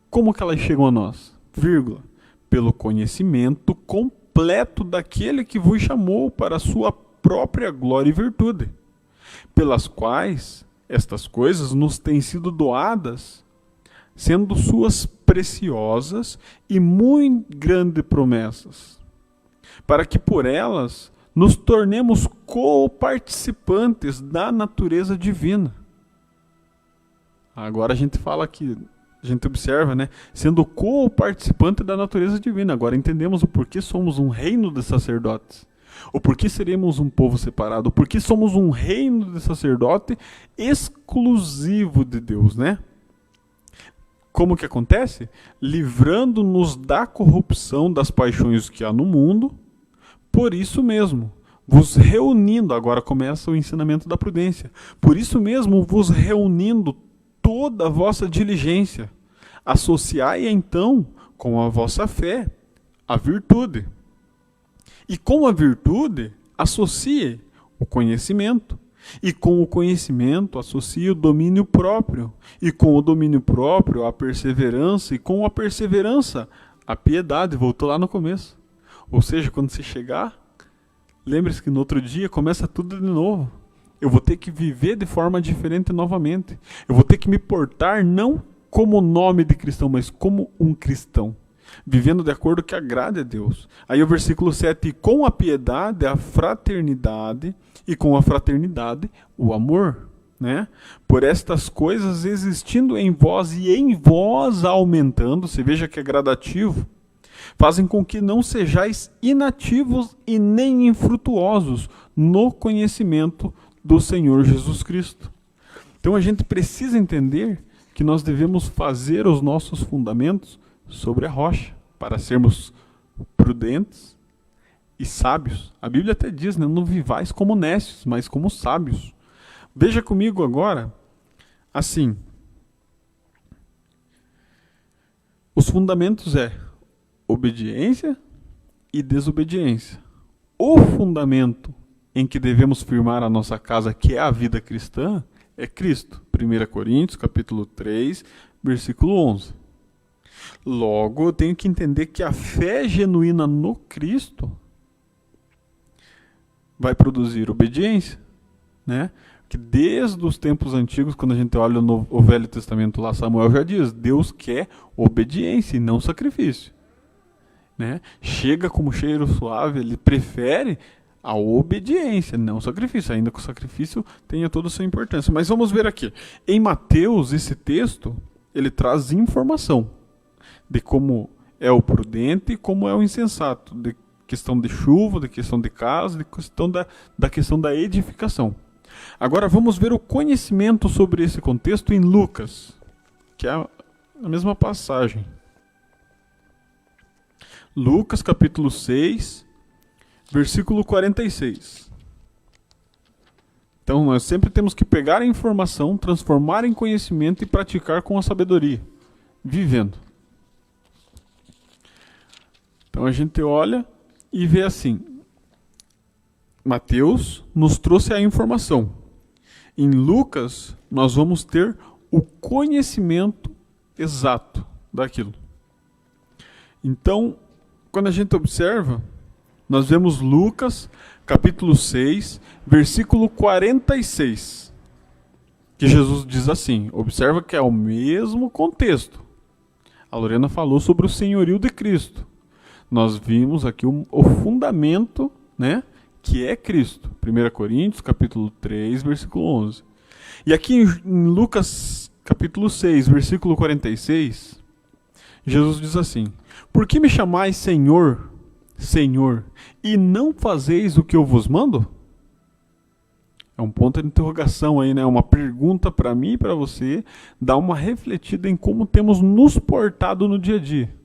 Como que elas chegam a nós? Vírgula. Pelo conhecimento completo daquele que vos chamou para a sua própria glória e virtude, pelas quais estas coisas nos têm sido doadas, sendo suas preciosas e muito grandes promessas, para que por elas nos tornemos co-participantes da natureza divina. Agora a gente fala que, a gente observa, né? Sendo co-participante da natureza divina. Agora entendemos o porquê somos um reino de sacerdotes. O porquê seremos um povo separado. O porquê somos um reino de sacerdote exclusivo de Deus, né? Como que acontece? Livrando-nos da corrupção das paixões que há no mundo. Por isso mesmo, vos reunindo, agora começa o ensinamento da prudência. Por isso mesmo, vos reunindo toda a vossa diligência, associai então com a vossa fé a virtude. E com a virtude, associe o conhecimento. E com o conhecimento, associe o domínio próprio. E com o domínio próprio, a perseverança. E com a perseverança, a piedade. Voltou lá no começo. Ou seja, quando você chegar, lembre-se que no outro dia começa tudo de novo. Eu vou ter que viver de forma diferente novamente. Eu vou ter que me portar não como nome de cristão, mas como um cristão, vivendo de acordo com que agrade a Deus. Aí o versículo 7, com a piedade, a fraternidade, e com a fraternidade, o amor, né? Por estas coisas existindo em vós e em vós aumentando, você veja que é gradativo, fazem com que não sejais inativos e nem infrutuosos no conhecimento do Senhor Jesus Cristo. Então a gente precisa entender que nós devemos fazer os nossos fundamentos sobre a rocha, para sermos prudentes e sábios. A Bíblia até diz, né? Não vivais como nécios, mas como sábios. Veja comigo agora, assim, os fundamentos é obediência e desobediência. O fundamento em que devemos firmar a nossa casa, que é a vida cristã, é Cristo. 1 Coríntios, capítulo 3, versículo 11. Logo, eu tenho que entender que a fé genuína no Cristo vai produzir obediência, né? Que desde os tempos antigos, quando a gente olha o Velho Testamento lá, Samuel já diz, Deus quer obediência e não sacrifício, né? Chega como cheiro suave, ele prefere A obediência, não o sacrifício. Ainda que o sacrifício tenha toda a sua importância. Mas vamos ver aqui. Em Mateus, esse texto, ele traz informação de como é o prudente e como é o insensato. De questão de chuva, de questão de casa, de questão da questão da edificação. Agora vamos ver o conhecimento sobre esse contexto em Lucas, que é a mesma passagem. Lucas capítulo 6, versículo 46. Então nós sempre temos que pegar a informação, transformar em conhecimento e praticar com a sabedoria, vivendo. Então a gente olha e vê assim, Mateus nos trouxe a informação. Em Lucas, nós vamos ter o conhecimento exato daquilo. Então, quando a gente observa, nós vemos Lucas, capítulo 6, versículo 46, que Jesus diz assim, observa que é o mesmo contexto. A Lorena falou sobre o senhorio de Cristo. Nós vimos aqui o fundamento, né, que é Cristo. 1 Coríntios, capítulo 3, versículo 11. E aqui em Lucas, capítulo 6, versículo 46, Jesus diz assim, por que me chamais Senhor, Senhor, e não fazeis o que eu vos mando? É um ponto de interrogação aí, né? Uma pergunta para mim e para você, dar uma refletida em como temos nos portado no dia a dia.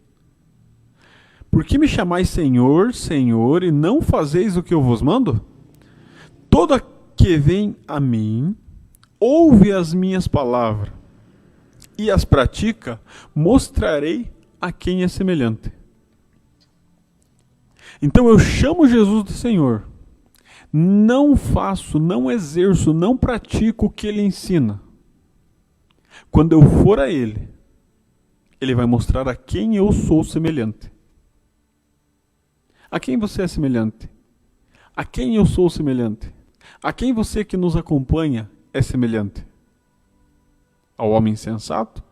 Por que me chamais Senhor, Senhor, e não fazeis o que eu vos mando? Todo que vem a mim, ouve as minhas palavras, e as pratica, mostrarei a quem é semelhante. Então eu chamo Jesus de Senhor, não faço, não exerço, não pratico o que Ele ensina. Quando eu for a Ele, Ele vai mostrar a quem eu sou semelhante. A quem você é semelhante? A quem eu sou semelhante? A quem você que nos acompanha é semelhante? Ao homem sensato?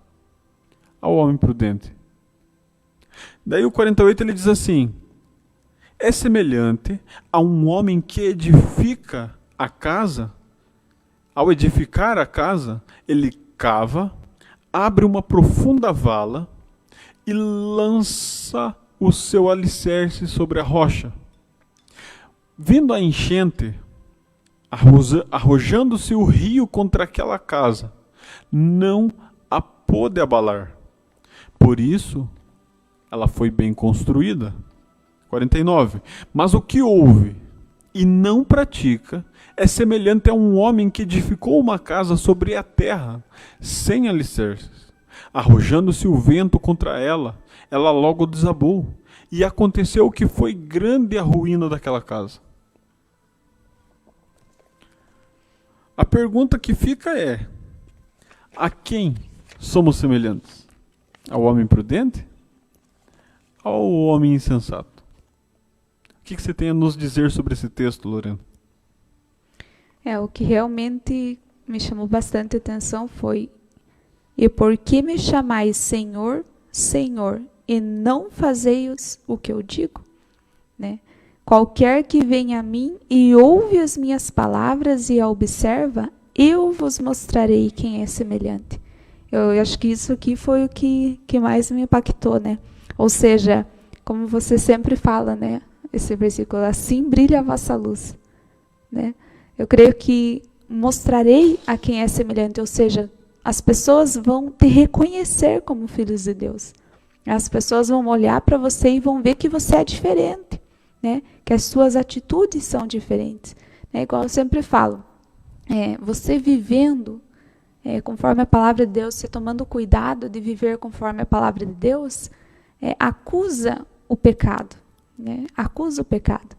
Ao homem prudente? Daí o 48 ele diz assim, é semelhante a um homem que edifica a casa. Ao edificar a casa, ele cava, abre uma profunda vala e lança o seu alicerce sobre a rocha. Vindo a enchente, arrojando-se o rio contra aquela casa, não a pôde abalar. Por isso, ela foi bem construída. 49. Mas o que ouve e não pratica é semelhante a um homem que edificou uma casa sobre a terra, sem alicerces. Arrojando-se o vento contra ela, ela logo desabou. E aconteceu que foi grande a ruína daquela casa. A pergunta que fica é, a quem somos semelhantes? Ao homem prudente? Ou ao homem insensato? O que você tem a nos dizer sobre esse texto, Lorena? O que realmente me chamou bastante atenção foi, e por que me chamais Senhor, Senhor, e não fazeis o que eu digo? Né? Qualquer que venha a mim e ouve as minhas palavras e a observa, eu vos mostrarei quem é semelhante. Eu acho que isso aqui foi o que mais me impactou, né? Ou seja, como você sempre fala, né? Esse versículo, assim brilha a vossa luz. Né? Eu creio que mostrarei a quem é semelhante, ou seja, as pessoas vão te reconhecer como filhos de Deus. As pessoas vão olhar para você e vão ver que você é diferente, né? Que as suas atitudes são diferentes. Né? Igual eu sempre falo, você vivendo conforme a palavra de Deus, você tomando cuidado de viver conforme a palavra de Deus, acusa o pecado. Né? Acusa o pecado.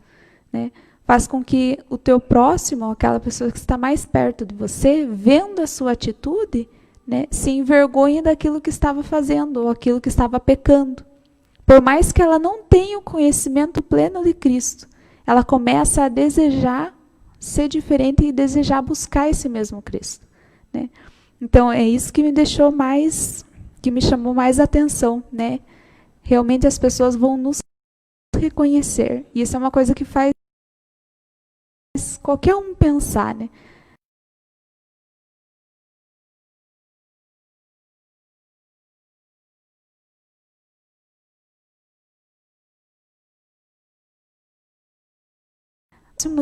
Né? Faz com que o teu próximo, aquela pessoa que está mais perto de você, vendo a sua atitude, né, se envergonhe daquilo que estava fazendo ou aquilo que estava pecando. Por mais que ela não tenha o conhecimento pleno de Cristo, ela começa a desejar ser diferente e desejar buscar esse mesmo Cristo. Né? Então, é isso que me deixou mais, que me chamou mais atenção. Né? Realmente as pessoas vão nos reconhecer. E isso é uma coisa que faz qualquer um pensar, né?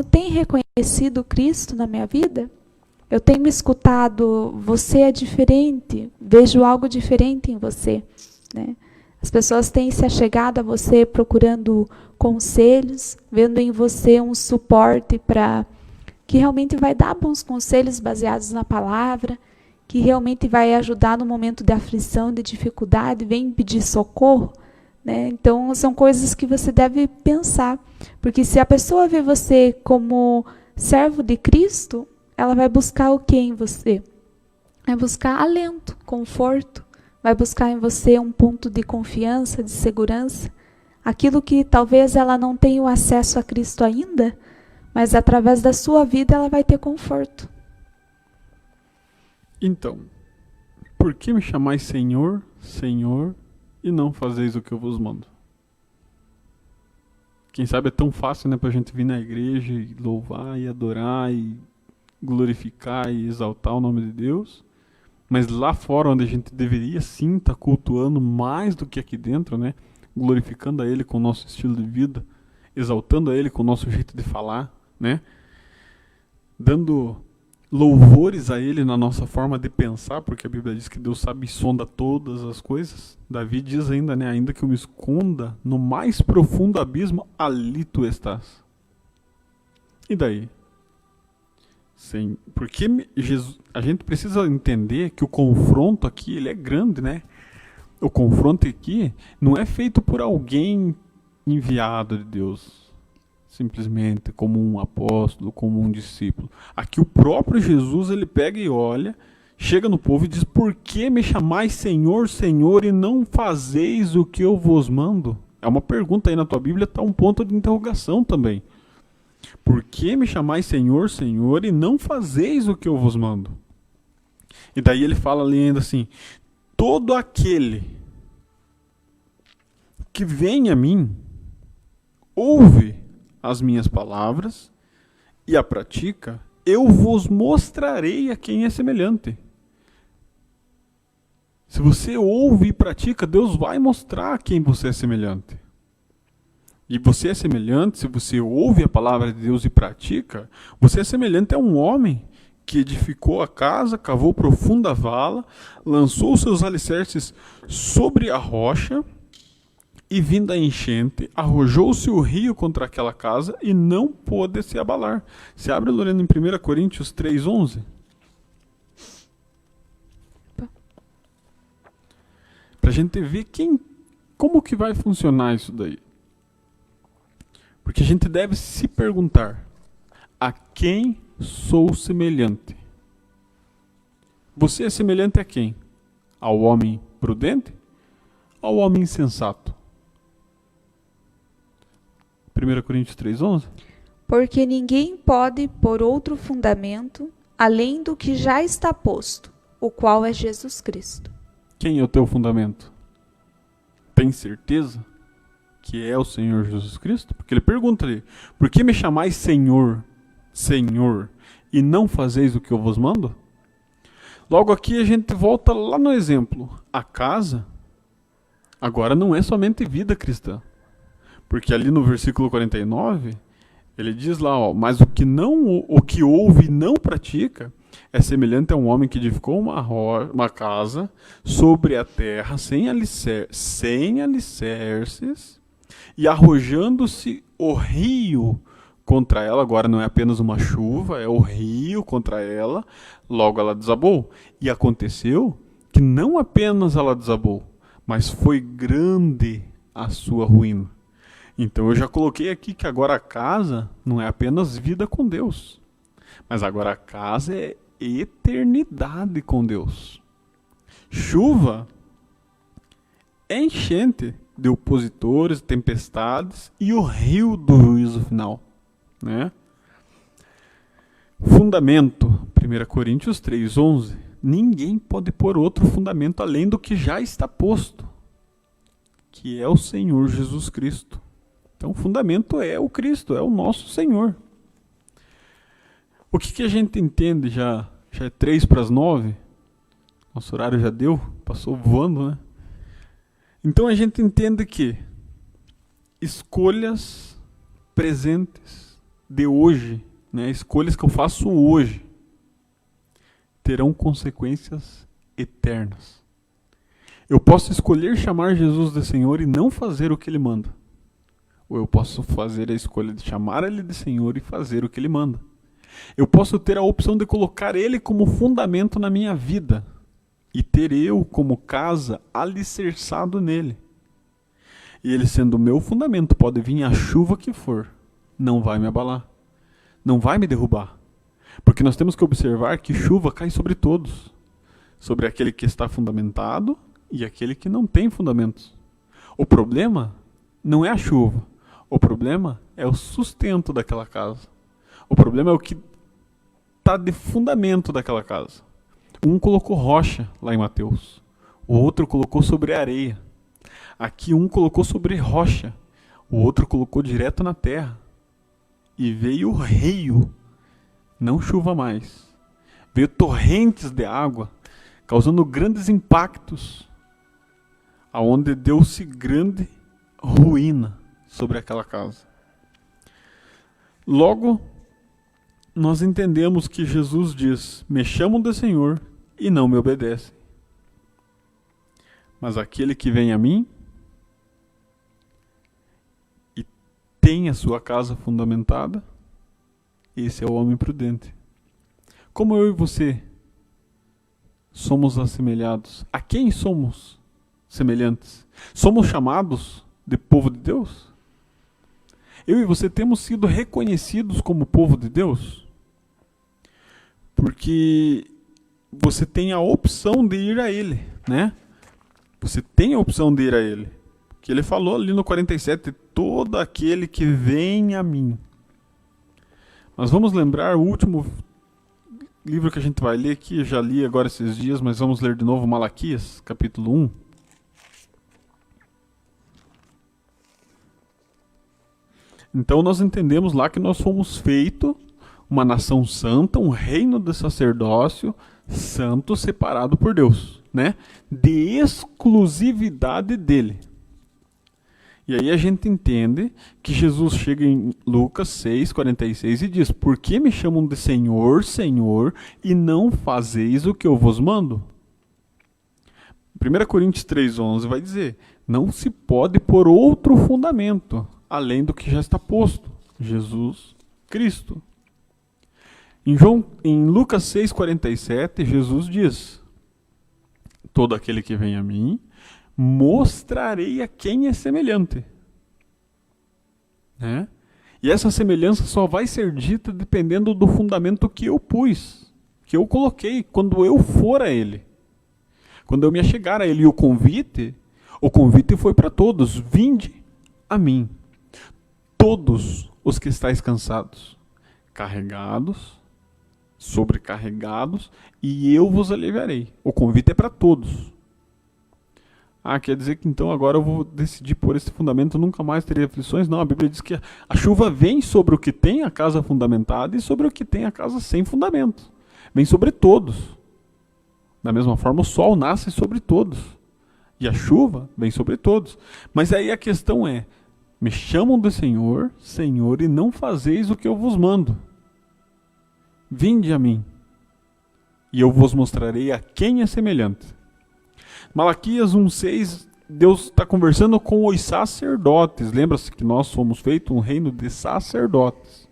Tem reconhecido Cristo na minha vida? Eu tenho me escutado, você é diferente, vejo algo diferente em você, né? As pessoas têm se achegado a você procurando conselhos, vendo em você um suporte para que realmente vai dar bons conselhos baseados na palavra, que realmente vai ajudar no momento de aflição, de dificuldade, vem pedir socorro, né? Então, são coisas que você deve pensar, porque se a pessoa vê você como servo de Cristo, ela vai buscar o que em você? Vai buscar alento, conforto, vai buscar em você um ponto de confiança, de segurança, aquilo que talvez ela não tenha o acesso a Cristo ainda, mas através da sua vida ela vai ter conforto. Então, por que me chamais Senhor, Senhor, e não fazeis o que eu vos mando? Quem sabe é tão fácil, né, pra gente vir na igreja e louvar e adorar e glorificar e exaltar o nome de Deus, mas lá fora, onde a gente deveria sim estar cultuando mais do que aqui dentro, né, glorificando a Ele com o nosso estilo de vida, exaltando a Ele com o nosso jeito de falar, né, dando louvores a Ele na nossa forma de pensar, porque a Bíblia diz que Deus sabe e sonda todas as coisas. Davi diz ainda, né, ainda que eu me esconda no mais profundo abismo, ali tu estás. E daí? Sim, porque Jesus, a gente precisa entender que o confronto aqui, ele é grande, né? O confronto aqui não é feito por alguém enviado de Deus, simplesmente como um apóstolo, como um discípulo. Aqui o próprio Jesus, ele pega e olha, chega no povo e diz: por que me chamais Senhor, Senhor, e não fazeis o que eu vos mando? É uma pergunta aí na tua Bíblia, está um ponto de interrogação também. Por que me chamais Senhor, Senhor, e não fazeis o que eu vos mando? E daí ele fala ali ainda assim: todo aquele que vem a mim, ouve as minhas palavras e a pratica, eu vos mostrarei a quem é semelhante. Se você ouve e pratica, Deus vai mostrar a quem você é semelhante. E você é semelhante, se você ouve a palavra de Deus e pratica, você é semelhante a um homem que edificou a casa, cavou profunda vala, lançou seus alicerces sobre a rocha, e vindo a enchente, arrojou-se o rio contra aquela casa e não pôde se abalar. Se abre, Lorena, em 1 Coríntios 3:11. Para a gente ver como que vai funcionar isso daí. Porque a gente deve se perguntar: a quem sou semelhante? Você é semelhante a quem? Ao homem prudente? Ao homem insensato? 1 Coríntios 3:11. Porque ninguém pode pôr outro fundamento além do que já está posto, o qual é Jesus Cristo. Quem é o teu fundamento? Tem certeza que é o Senhor Jesus Cristo? Porque ele pergunta ali: por que me chamais Senhor, Senhor, e não fazeis o que eu vos mando? Logo aqui a gente volta lá no exemplo. A casa agora não é somente vida cristã. Porque ali no versículo 49, ele diz lá, ó: mas o que ouve e não pratica é semelhante a um homem que edificou uma casa sobre a terra sem alicerces, e arrojando-se o rio contra ela. Agora não é apenas uma chuva, é o rio contra ela, logo ela desabou. E aconteceu que não apenas ela desabou, mas foi grande a sua ruína. Então eu já coloquei aqui que agora a casa não é apenas vida com Deus, mas agora a casa é eternidade com Deus. Chuva é enchente de opositores, tempestades e o rio do juízo final, né? Fundamento, 1 Coríntios 3:11. Ninguém pode pôr outro fundamento além do que já está posto, que é o Senhor Jesus Cristo. Então o fundamento é o Cristo, é o nosso Senhor. O que a gente entende já é 8:55? Nosso horário já deu, passou voando, né? Então a gente entende que escolhas presentes de hoje, né, escolhas que eu faço hoje, terão consequências eternas. Eu posso escolher chamar Jesus de Senhor e não fazer o que Ele manda. Ou eu posso fazer a escolha de chamar Ele de Senhor e fazer o que Ele manda. Eu posso ter a opção de colocar Ele como fundamento na minha vida e ter eu como casa alicerçado nele. E Ele sendo o meu fundamento, pode vir a chuva que for, não vai me abalar, não vai me derrubar. Porque nós temos que observar que chuva cai sobre todos, sobre aquele que está fundamentado e aquele que não tem fundamentos. O problema não é a chuva, o problema é o sustento daquela casa. O problema é o que está de fundamento daquela casa. Um colocou rocha lá em Mateus, o outro colocou sobre areia. Aqui um colocou sobre rocha, o outro colocou direto na terra. E veio rio, não chuva mais. Veio torrentes de água, causando grandes impactos, aonde deu-se grande ruína sobre aquela casa. Logo, nós entendemos que Jesus diz: me chamam de Senhor e não me obedecem. Mas aquele que vem a mim e tem a sua casa fundamentada, esse é o homem prudente. Como eu e você somos assemelhados? A quem somos semelhantes? Somos chamados de povo de Deus? Eu e você temos sido reconhecidos como povo de Deus? Porque você tem a opção de ir a Ele, né? Você tem a opção de ir a Ele. Que Ele falou ali no 47, todo aquele que vem a mim. Mas vamos lembrar o último livro que a gente vai ler aqui, eu já li agora esses dias, mas vamos ler de novo Malaquias, capítulo 1. Então nós entendemos lá que nós fomos feitos uma nação santa, um reino de sacerdócio santo separado por Deus, né? De exclusividade dele. E aí a gente entende que Jesus chega em Lucas 6:46 e diz: por que me chamam de Senhor, Senhor, e não fazeis o que eu vos mando? 1 Coríntios 3:11 vai dizer: não se pode pôr outro fundamento além do que já está posto, Jesus Cristo. Em Lucas 6:47, Jesus diz: todo aquele que vem a mim, mostrarei a quem é semelhante. Né? E essa semelhança só vai ser dita dependendo do fundamento que eu pus, que eu coloquei, quando eu for a Ele. Quando eu me achegar a Ele. E o convite foi para todos: vinde a mim, todos os que estáis cansados, carregados, sobrecarregados, e eu vos aliviarei. O convite é para todos. Quer dizer que então agora eu vou decidir por esse fundamento, nunca mais terei aflições? Não, a Bíblia diz que a chuva vem sobre o que tem a casa fundamentada e sobre o que tem a casa sem fundamento. Vem sobre todos. Da mesma forma, o sol nasce sobre todos. E a chuva vem sobre todos. Mas aí a questão é: me chamam de Senhor, Senhor, e não fazeis o que eu vos mando. Vinde a mim, e eu vos mostrarei a quem é semelhante. Malaquias 1:6, Deus está conversando com os sacerdotes. Lembra-se que nós fomos feitos um reino de sacerdotes.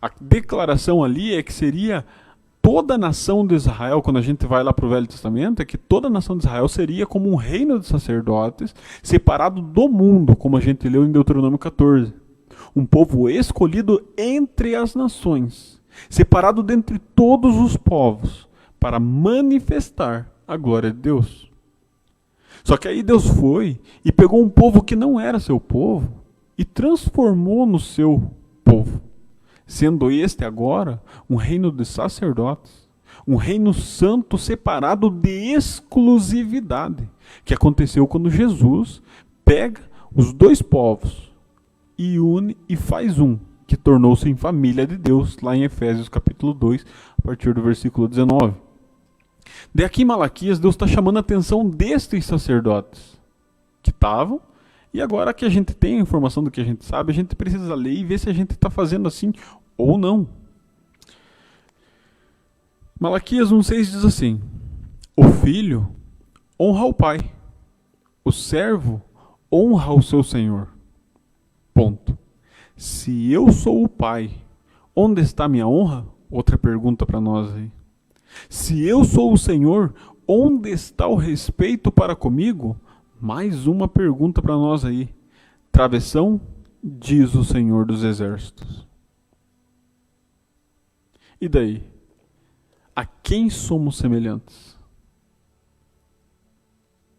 A declaração ali é que seria toda a nação de Israel, quando a gente vai lá para o Velho Testamento, é que toda a nação de Israel seria como um reino de sacerdotes, separado do mundo, como a gente leu em Deuteronômio 14. Um povo escolhido entre as nações, separado dentre todos os povos, para manifestar a glória de Deus. Só que aí Deus foi e pegou um povo que não era seu povo e transformou no seu povo, sendo este agora um reino de sacerdotes, um reino santo separado de exclusividade, que aconteceu quando Jesus pega os dois povos e une e faz um, que tornou-se em família de Deus, lá em Efésios capítulo 2, a partir do versículo 19. Daqui em Malaquias, Deus está chamando a atenção destes sacerdotes que estavam, e agora que a gente tem a informação do que a gente sabe, a gente precisa ler e ver se a gente está fazendo assim ou não. Malaquias 1,6 diz assim: o filho honra o pai, o servo honra o seu senhor. Ponto. Se eu sou o pai, onde está minha honra? Outra pergunta para nós aí. Se eu sou o Senhor, onde está o respeito para comigo? Mais uma pergunta para nós aí. Travessão, diz o Senhor dos Exércitos. E daí? A quem somos semelhantes?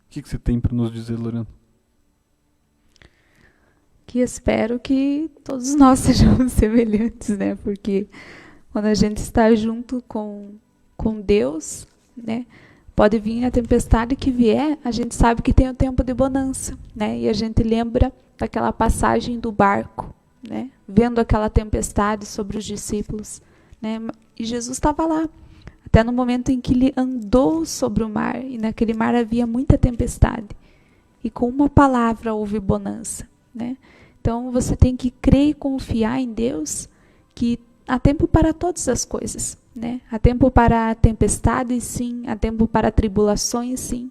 O que você tem para nos dizer, Lorena? Que espero que todos nós sejamos semelhantes, né? Porque quando a gente está junto com Deus, né? Pode vir a tempestade que vier, a gente sabe que tem o tempo de bonança, né? E a gente lembra daquela passagem do barco, né? Vendo aquela tempestade sobre os discípulos, né? E Jesus estava lá, até no momento em que ele andou sobre o mar, e naquele mar havia muita tempestade. E com uma palavra houve bonança, né? Então você tem que crer e confiar em Deus, que há tempo para todas as coisas, né? Há tempo para tempestades, sim. Há tempo para tribulações, sim.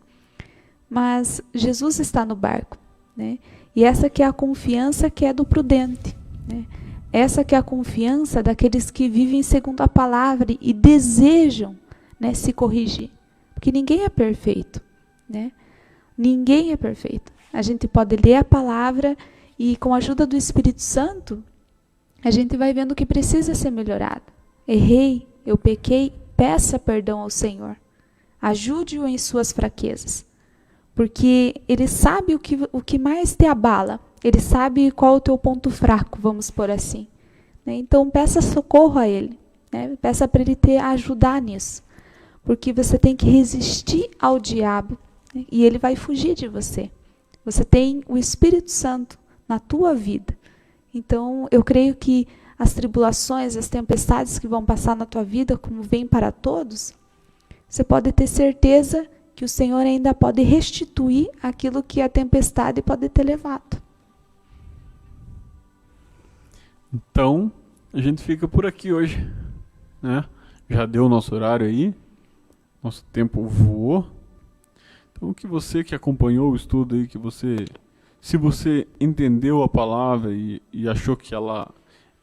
Mas Jesus está no barco, né? E essa que é a confiança que é do prudente, né? Essa que é a confiança daqueles que vivem segundo a palavra e desejam, né, se corrigir. Porque ninguém é perfeito, né? Ninguém é perfeito. A gente pode ler a palavra e, com a ajuda do Espírito Santo, a gente vai vendo que precisa ser melhorado. Errei, eu pequei, peça perdão ao Senhor. Ajude-o em suas fraquezas. Porque Ele sabe o que mais te abala. Ele sabe qual é o teu ponto fraco, vamos por assim. Então, peça socorro a Ele, né? Peça para Ele te ajudar nisso. Porque você tem que resistir ao diabo, né? E ele vai fugir de você. Você tem o Espírito Santo na tua vida. Então, eu creio que as tribulações, as tempestades que vão passar na tua vida, como vem para todos, você pode ter certeza que o Senhor ainda pode restituir aquilo que a tempestade pode ter levado. Então, a gente fica por aqui hoje, né? Já deu o nosso horário aí, nosso tempo voou. Então, que você que acompanhou o estudo aí, se você entendeu a palavra e achou que ela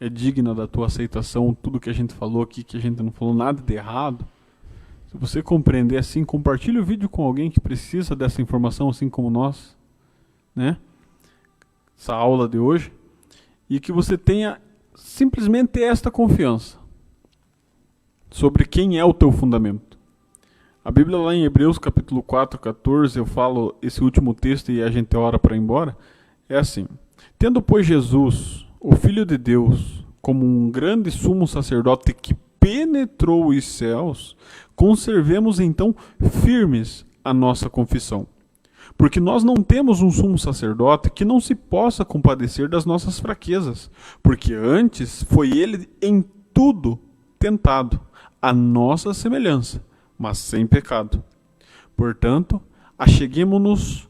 é digna da tua aceitação, tudo que a gente falou aqui, que a gente não falou nada de errado, se você compreender assim, compartilhe o vídeo com alguém que precisa dessa informação, assim como nós, né? Essa aula de hoje. E que você tenha simplesmente esta confiança sobre quem é o teu fundamento. A Bíblia lá em Hebreus capítulo 4, 14, eu falo esse último texto e a gente ora para ir embora, é assim: tendo pois Jesus, o Filho de Deus, como um grande sumo sacerdote que penetrou os céus, conservemos então firmes a nossa confissão. Porque nós não temos um sumo sacerdote que não se possa compadecer das nossas fraquezas, porque antes foi ele em tudo tentado, à nossa semelhança, mas sem pecado. Portanto, acheguemo-nos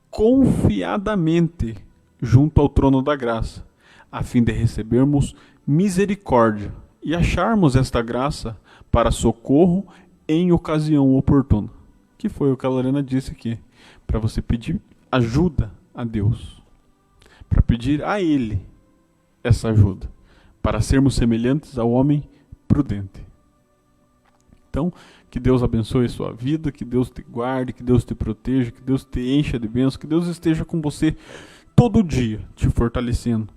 confiadamente junto ao trono da graça, a fim de recebermos misericórdia e acharmos esta graça para socorro em ocasião oportuna. Que foi o que a Lorena disse aqui. Para você pedir ajuda a Deus, para pedir a Ele essa ajuda, para sermos semelhantes ao homem prudente. Então, que Deus abençoe a sua vida, que Deus te guarde, que Deus te proteja, que Deus te encha de bênçãos, que Deus esteja com você todo dia, te fortalecendo,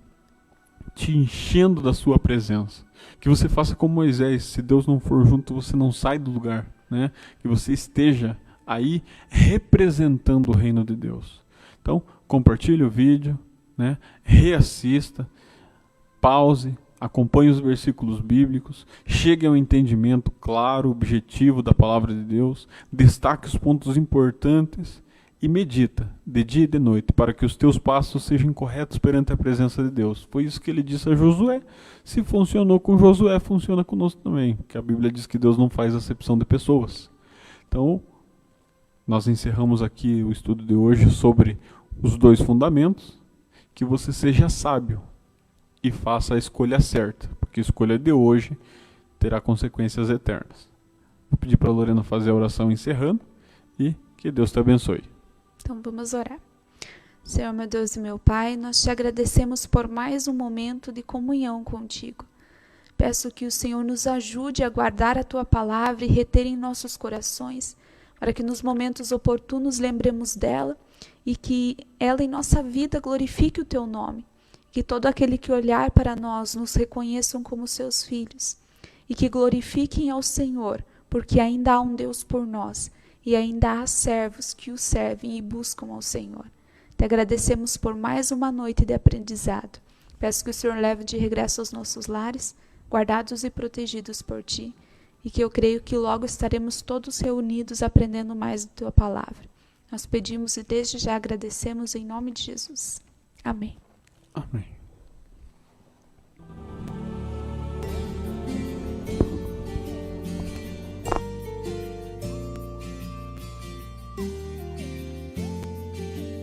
te enchendo da sua presença. Que você faça como Moisés, se Deus não for junto, você não sai do lugar, né? Que você esteja aí representando o reino de Deus. Então, compartilhe o vídeo, né? Reassista, pause, acompanhe os versículos bíblicos, chegue ao entendimento claro, objetivo da palavra de Deus, destaque os pontos importantes e medita de dia e de noite, para que os teus passos sejam corretos perante a presença de Deus. Foi isso que ele disse a Josué. Se funcionou com Josué, funciona conosco também, porque a Bíblia diz que Deus não faz acepção de pessoas. Então, nós encerramos aqui o estudo de hoje sobre os 2 fundamentos. Que você seja sábio e faça a escolha certa, porque a escolha de hoje terá consequências eternas. Vou pedir para a Lorena fazer a oração encerrando e que Deus te abençoe. Então vamos orar. Senhor, meu Deus e meu Pai, nós te agradecemos por mais um momento de comunhão contigo. Peço que o Senhor nos ajude a guardar a tua palavra e reter em nossos corações, para que nos momentos oportunos lembremos dela e que ela em nossa vida glorifique o teu nome. Que todo aquele que olhar para nós nos reconheçam como seus filhos e que glorifiquem ao Senhor, porque ainda há um Deus por nós e ainda há servos que o servem e buscam ao Senhor. Te agradecemos por mais uma noite de aprendizado. Peço que o Senhor leve de regresso aos nossos lares, guardados e protegidos por Ti, e que eu creio que logo estaremos todos reunidos aprendendo mais da Tua palavra. Nós pedimos e desde já agradecemos em nome de Jesus. Amém. Amém.